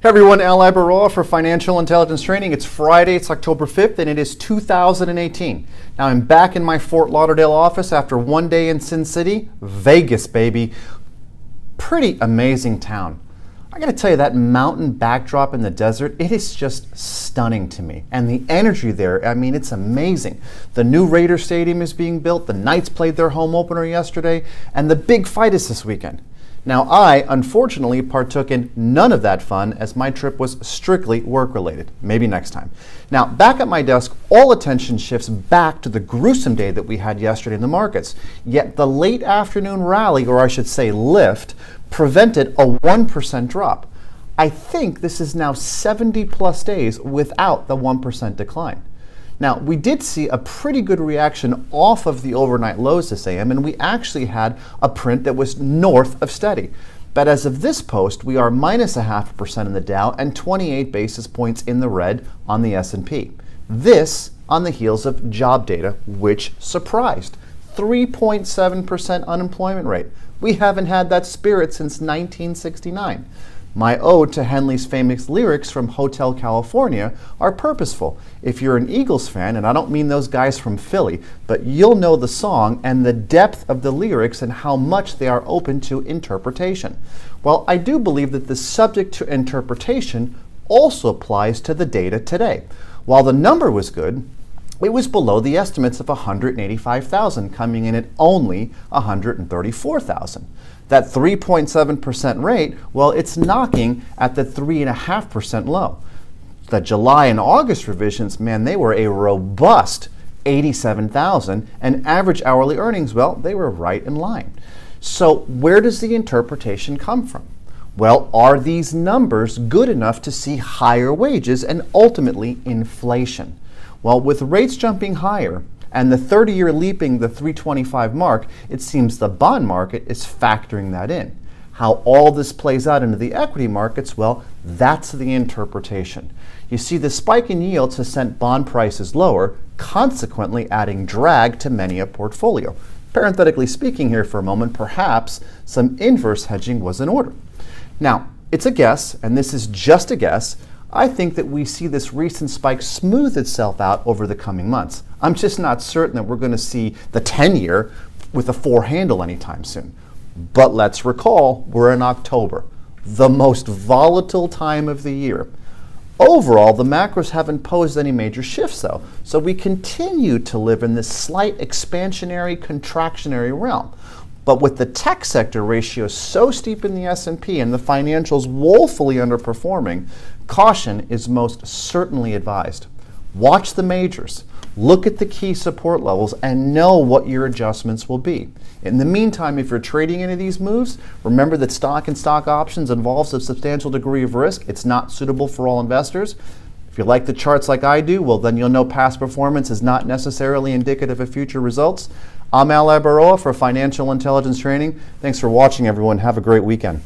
Hey everyone, Abaroa for Financial Intelligence Training. It's Friday, it's October 5th, and it is 2018. Now I'm back in my Fort Lauderdale office after one day in Sin City, Vegas, baby. Pretty amazing town. I gotta tell you, that mountain backdrop in the desert, it is just stunning to me. And the energy there, I mean, it's amazing. The new Raider Stadium is being built, the Knights played their home opener yesterday, and the big fight is this weekend. Now, I, unfortunately, partook in none of that fun as my trip was strictly work-related. Maybe next time. Now, back at my desk, all attention shifts back to the gruesome day that we had yesterday in the markets. Yet the late afternoon rally, or I should say lift, prevented a 1% drop. I think this is now 70-plus days without the 1% decline. Now, we did see a pretty good reaction off of the overnight lows this AM, and we actually had a print that was north of steady. But as of this post, we are minus 0.5% in the Dow and 28 basis points in the red on the S&P. This on the heels of job data, which surprised. 3.7% unemployment rate. We haven't had that spirit since 1969. My ode to Henley's famous lyrics from Hotel California are purposeful. If you're an Eagles fan, and I don't mean those guys from Philly, but you'll know the song and the depth of the lyrics and how much they are open to interpretation. Well, I do believe that the subject to interpretation also applies to the data today. While the number was good, it was below the estimates of 185,000, coming in at only 134,000. That 3.7% rate, well, it's knocking at the 3.5% low. The July and August revisions, man, they were a robust 87,000, and average hourly earnings, well, they were right in line. So where does the interpretation come from? Well, are these numbers good enough to see higher wages and ultimately inflation? Well, with rates jumping higher and the 30-year leaping the 325 mark, it seems the bond market is factoring that in. How all this plays out into the equity markets, well, that's the interpretation. You see, the spike in yields has sent bond prices lower, consequently adding drag to many a portfolio. Parenthetically speaking here for a moment, perhaps some inverse hedging was in order. Now, it's a guess, and this is just a guess. I think that we see this recent spike smooth itself out over the coming months. I'm just not certain that we're going to see the 10-year with a 4 handle anytime soon. But let's recall, we're in October, the most volatile time of the year. Overall, the macros haven't posed any major shifts, though, so we continue to live in this slight expansionary, contractionary realm. But with the tech sector ratio so steep in the S&P and the financials woefully underperforming, caution is most certainly advised. Watch the majors, look at the key support levels, and know what your adjustments will be. In the meantime, if you're trading any of these moves, remember that stock and stock options involves a substantial degree of risk. It's not suitable for all investors. If you like the charts like I do, well, then you'll know past performance is not necessarily indicative of future results. I'm Abaroa for Financial Intelligence Training. Thanks for watching, everyone. Have a great weekend.